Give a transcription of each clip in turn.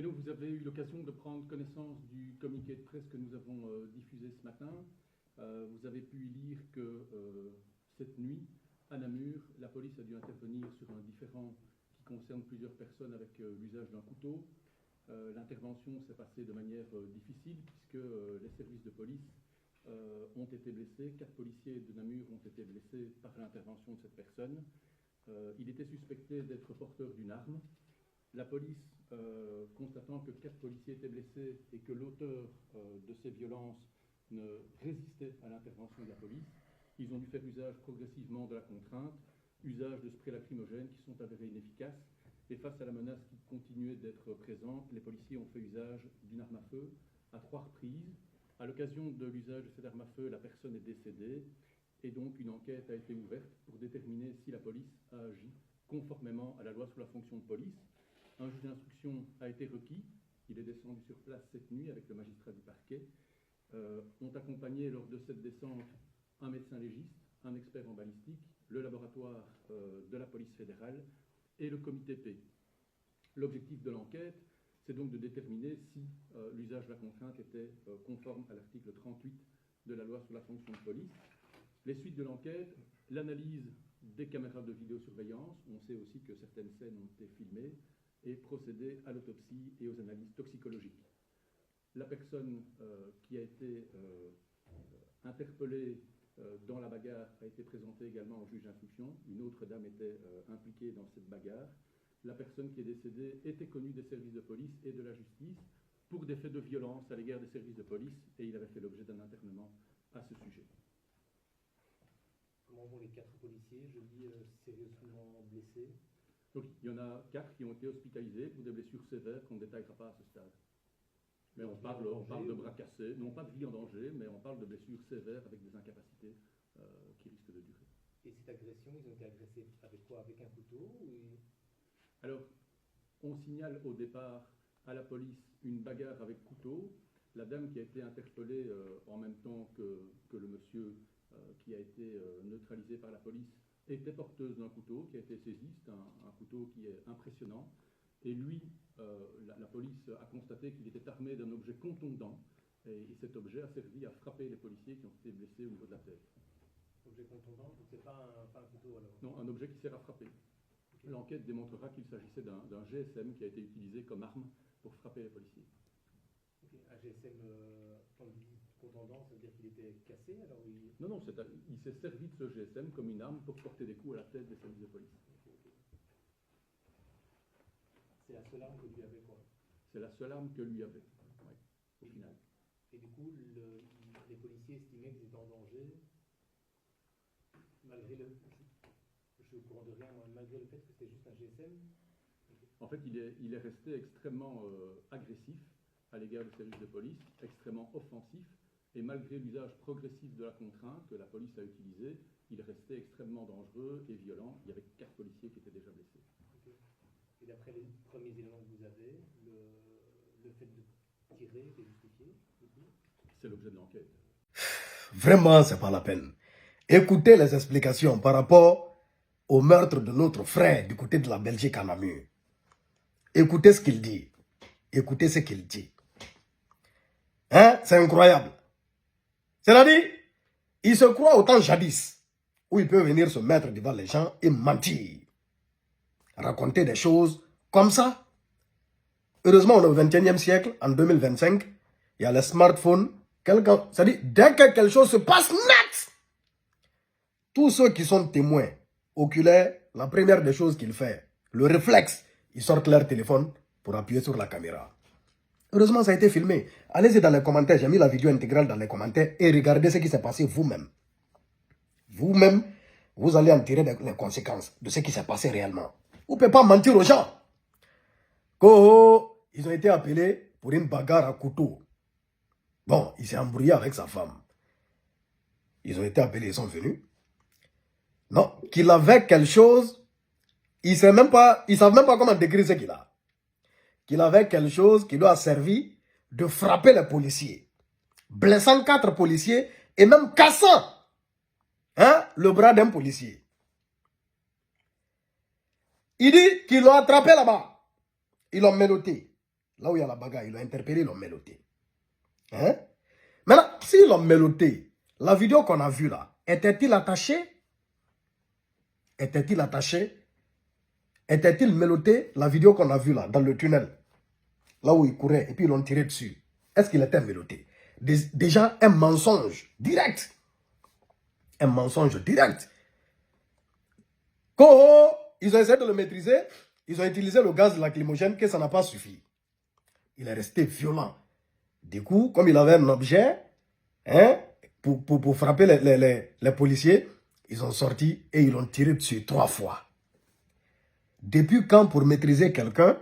Et donc, vous avez eu l'occasion de prendre connaissance du communiqué de presse que nous avons diffusé ce matin. Vous avez pu y lire que cette nuit, à Namur, la police a dû intervenir sur un différend qui concerne plusieurs personnes avec l'usage d'un couteau. L'intervention s'est passée de manière difficile puisque les services de police ont été blessés. 4 policiers de Namur ont été blessés par l'intervention de cette personne. Il était suspecté d'être porteur d'une arme. La police, constatant que 4 policiers étaient blessés et que l'auteur de ces violences ne résistait à l'intervention de la police, ils ont dû faire usage progressivement de la contrainte, usage de sprays lacrymogènes qui sont avérés inefficaces. Et face à la menace qui continuait d'être présente, les policiers ont fait usage d'une arme à feu à 3 reprises. À l'occasion de l'usage de cette arme à feu, la personne est décédée et donc une enquête a été ouverte pour déterminer si la police a agi conformément à la loi sur la fonction de police. Un juge d'instruction a été requis. Il est descendu sur place cette nuit avec le magistrat du parquet. Ont accompagné lors de cette descente un médecin légiste, un expert en balistique, le laboratoire de la police fédérale et le comité P. L'objectif de l'enquête, c'est donc de déterminer si l'usage de la contrainte était conforme à l'article 38 de la loi sur la fonction de police. Les suites de l'enquête, l'analyse des caméras de vidéosurveillance, on sait aussi que certaines scènes ont été filmées, et procéder à l'autopsie et aux analyses toxicologiques. La personne qui a été interpellée dans la bagarre a été présentée également au juge d'instruction. Une autre dame était impliquée dans cette bagarre. La personne qui est décédée était connue des services de police et de la justice pour des faits de violence à l'égard des services de police et il avait fait l'objet d'un internement à ce sujet. Comment vont les 4 policiers, je dis sérieusement blessés? Donc, il y en a 4 qui ont été hospitalisés pour des blessures sévères qu'on ne détaillera pas à ce stade. Mais on parle de bras cassés, non pas de vie en danger, mais on parle de blessures sévères avec des incapacités qui risquent de durer. Et cette agression, ils ont été agressés avec quoi? Avec un couteau ou... Alors, on signale au départ à la police une bagarre avec couteau. La dame qui a été interpellée en même temps que le monsieur qui a été neutralisé par la police était porteuse d'un couteau qui a été saisi. C'est un couteau qui est impressionnant. Et lui, la police a constaté qu'il était armé d'un objet contondant. Et cet objet a servi à frapper les policiers qui ont été blessés au niveau de la tête. Objet contondant, donc c'est pas un couteau alors? Non, un objet qui sert à frapper. Okay. L'enquête démontrera qu'il s'agissait d'un GSM qui a été utilisé comme arme pour frapper les policiers. Okay. Un GSM contondant, ça veut dire qu'il était cassé alors il... Non, il s'est servi de ce GSM comme une arme pour porter des coups à la tête des services de police. Okay. C'est la seule arme que lui avait, quoi? C'est la seule arme que lui avait, oui, au final. Et du coup, les policiers estimaient qu'ils étaient en danger, malgré le... Je suis au courant de rien, moi, malgré le fait que c'était juste un GSM? Okay. En fait, il est resté extrêmement agressif à l'égard des services de police, extrêmement offensif, et malgré l'usage progressif de la contrainte que la police a utilisée, il restait extrêmement dangereux et violent. Il y avait 4 policiers qui étaient déjà blessés. Okay. Et d'après les premiers éléments que vous avez, le fait de tirer était justifié? C'est l'objet de l'enquête. Vraiment, c'est pas la peine. Écoutez les explications par rapport au meurtre de notre frère du côté de la Belgique à Namur. Écoutez ce qu'il dit. Écoutez ce qu'il dit. Hein? C'est incroyable. C'est-à-dire, il se croit au temps jadis, où il peut venir se mettre devant les gens et mentir. Raconter des choses comme ça. Heureusement, on est au 21e siècle, en 2025. Il y a les smartphones. C'est-à-dire, dès que quelque chose se passe net, tous ceux qui sont témoins oculaires, la première des choses qu'ils font, le réflexe, ils sortent leur téléphone pour appuyer sur la caméra. Heureusement, ça a été filmé. Allez-y dans les commentaires. J'ai mis la vidéo intégrale dans les commentaires et regardez ce qui s'est passé vous-même. Vous-même, vous allez en tirer les conséquences de ce qui s'est passé réellement. Vous ne pouvez pas mentir aux gens. Ils ont été appelés pour une bagarre à couteau. Bon, il s'est embrouillé avec sa femme. Ils ont été appelés, ils sont venus. Non, qu'il avait quelque chose, ils ne savent même pas comment décrire ce qu'il a. Qu'il avait quelque chose qui lui a servi de frapper les policiers, blessant 4 policiers et même cassant le bras d'un policier. Il dit qu'ils l'ont attrapé là-bas. Ils l'ont menotté. là où il y a la bagarre, ils l'ont interpellé, ils l'ont mélotté. Hein? Maintenant, s'ils l'ont mélotté, la vidéo qu'on a vue là, était-il attaché? Était-il attaché? Était-il mélotté? La vidéo qu'on a vue là, dans le tunnel, là où il courait, et puis ils l'ont tiré dessus. Est-ce qu'il était mélotté? Déjà, un mensonge direct. Un mensonge direct. Quand ils ont essayé de le maîtriser, ils ont utilisé le gaz lacrymogène, que ça n'a pas suffi. Il est resté violent. Du coup, comme il avait un objet, hein, pour frapper les policiers, ils ont sorti et ils l'ont tiré dessus 3 fois. Depuis quand, pour maîtriser quelqu'un,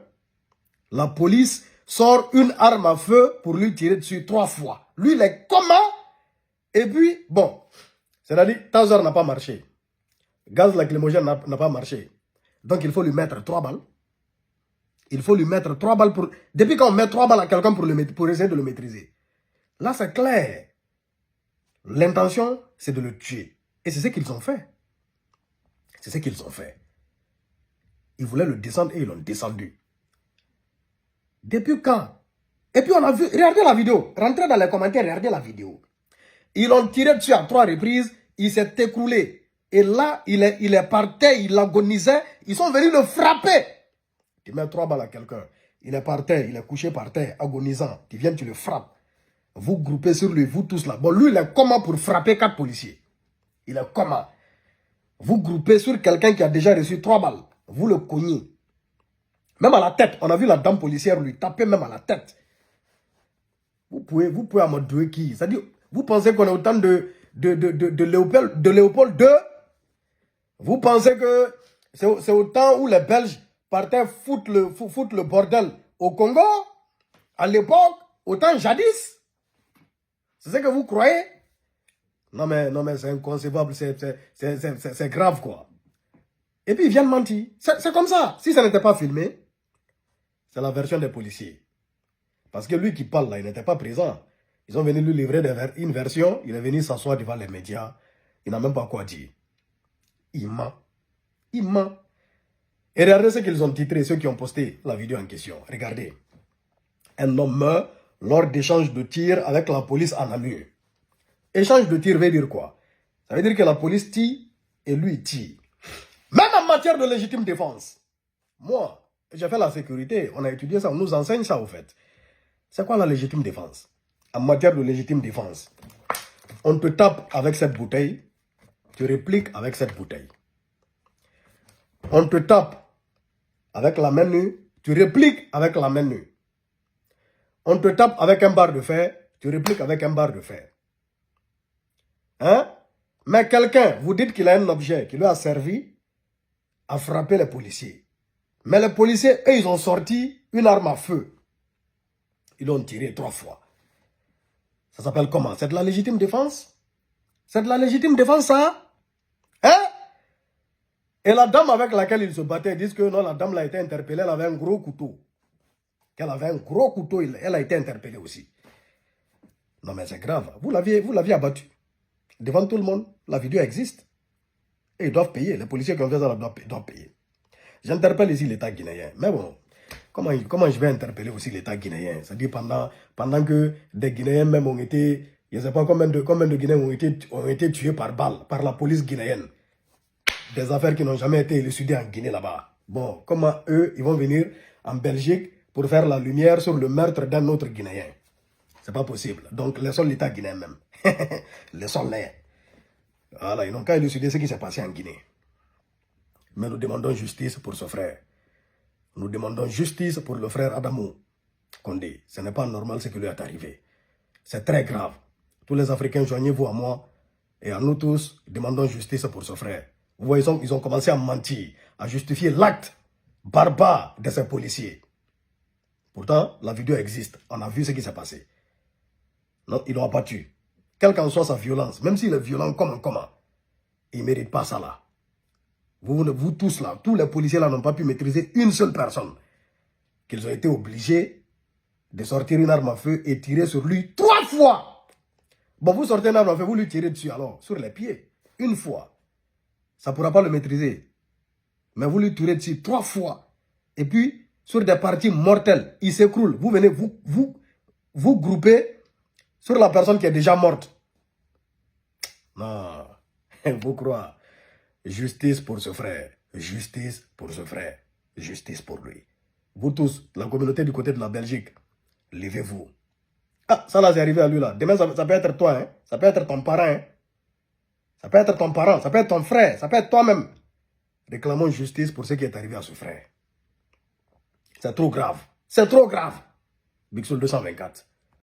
la police sort une arme à feu pour lui tirer dessus 3 fois? Lui, il est comment? Et puis, bon, c'est-à-dire, Taser n'a pas marché. Gaz lacrymogène n'a pas marché. Donc, il faut lui mettre 3 balles. Il faut lui mettre 3 balles pour... Depuis qu'on met 3 balles à quelqu'un pour essayer de le maîtriser. Là, c'est clair. L'intention, c'est de le tuer. Et c'est ce qu'ils ont fait. C'est ce qu'ils ont fait. Ils voulaient le descendre et ils l'ont descendu. Depuis quand? Et puis on a vu, regardez la vidéo. Rentrez dans les commentaires, regardez la vidéo. Ils l'ont tiré dessus à 3 reprises. Il s'est écroulé. Et là, il est par terre, il agonisait. Ils sont venus le frapper. Tu mets 3 balles à quelqu'un. Il est par terre, il est couché par terre, agonisant. Tu viens, tu le frappes. Vous groupez sur lui, vous tous là. Bon, lui, il est comment pour frapper 4 policiers? Il est comment? Vous groupez sur quelqu'un qui a déjà reçu 3 balles. Vous le cognez. Même à la tête. On a vu la dame policière lui taper même à la tête. Vous pouvez amadouer qui? C'est-à-dire, vous pensez qu'on est au temps de Léopold II? Vous pensez que c'est au temps où les Belges partaient foutre le bordel au Congo? À l'époque? Au temps jadis? C'est ce que vous croyez? Non mais c'est inconcevable, c'est grave quoi. Et puis ils viennent mentir. C'est comme ça. Si ça n'était pas filmé, c'est la version des policiers. Parce que lui qui parle là, il n'était pas présent. Ils ont venu lui livrer une version, il est venu s'asseoir devant les médias. Il n'a même pas quoi dire. Il ment. Il ment. Et regardez ce qu'ils ont titré, ceux qui ont posté la vidéo en question. Regardez. Un homme meurt lors d'échanges de tirs avec la police en Namur. Échange de tirs veut dire quoi? Ça veut dire que la police tire et lui tire. Même en matière de légitime défense. Moi, j'ai fait la sécurité, on a étudié ça, on nous enseigne ça au fait. C'est quoi la légitime défense? En matière de légitime défense, on te tape avec cette bouteille, tu répliques avec cette bouteille. On te tape avec la main nue, tu répliques avec la main nue. On te tape avec un barre de fer, tu répliques avec un barre de fer. Hein? Mais quelqu'un, vous dites qu'il a un objet qui lui a servi à frapper les policiers. Mais les policiers, eux, ils ont sorti une arme à feu. Ils l'ont tiré 3 fois. Ça s'appelle comment? C'est de la légitime défense? C'est de la légitime défense, ça? Hein? Et la dame avec laquelle ils se battaient disent que non, la dame l'a été interpellée, elle avait un gros couteau. Qu'elle avait un gros couteau, elle a été interpellée aussi. Non mais c'est grave. Vous l'aviez abattu. Devant tout le monde, la vidéo existe. Et ils doivent payer. Les policiers qui ont fait ça doivent payer. J'interpelle ici l'État guinéen. Mais bon, comment je vais interpeller aussi l'État guinéen? C'est-à-dire pendant que des Guinéens même ont été, je ne sais pas combien de Guinéens ont été tués par balle, par la police guinéenne. Des affaires qui n'ont jamais été élucidées en Guinée là-bas. Bon, comment eux, ils vont venir en Belgique pour faire la lumière sur le meurtre d'un autre Guinéen? C'est pas possible. Donc, laissons l'État guinéen même. Laissons-les. Voilà, ils n'ont qu'à élucider ce qui s'est passé en Guinée. Mais nous demandons justice pour ce frère. Nous demandons justice pour le frère Adamou Condé. Ce n'est pas normal ce qui lui est arrivé. C'est très grave. Tous les Africains, joignez-vous à moi et à nous tous, demandons justice pour ce frère. Vous voyez, ils ont commencé à mentir, à justifier l'acte barbare de ces policiers. Pourtant, la vidéo existe. On a vu ce qui s'est passé. Non, ils l'ont abattu. Quelle qu'en soit sa violence, même s'il est violent comment, il ne mérite pas ça là. Vous tous là, tous les policiers là n'ont pas pu maîtriser une seule personne. Qu'ils ont été obligés de sortir une arme à feu et tirer sur lui 3 fois. Bon, vous sortez une arme à feu, vous lui tirez dessus alors, sur les pieds, une fois. Ça ne pourra pas le maîtriser. Mais vous lui tirez dessus 3 fois. Et puis, sur des parties mortelles, il s'écroule. Vous venez vous grouper sur la personne qui est déjà morte. Non, il faut croire. Justice pour ce frère. Justice pour ce frère. Justice pour lui. Vous tous, la communauté du côté de la Belgique, levez-vous. Ah, ça là, c'est arrivé à lui là. Demain, ça peut être toi, hein. Ça peut être ton parent, hein. Ça peut être ton parent, ça peut être ton frère, ça peut être toi-même. Réclamons justice pour ce qui est arrivé à ce frère. C'est trop grave. C'est trop grave. Big Soul 224.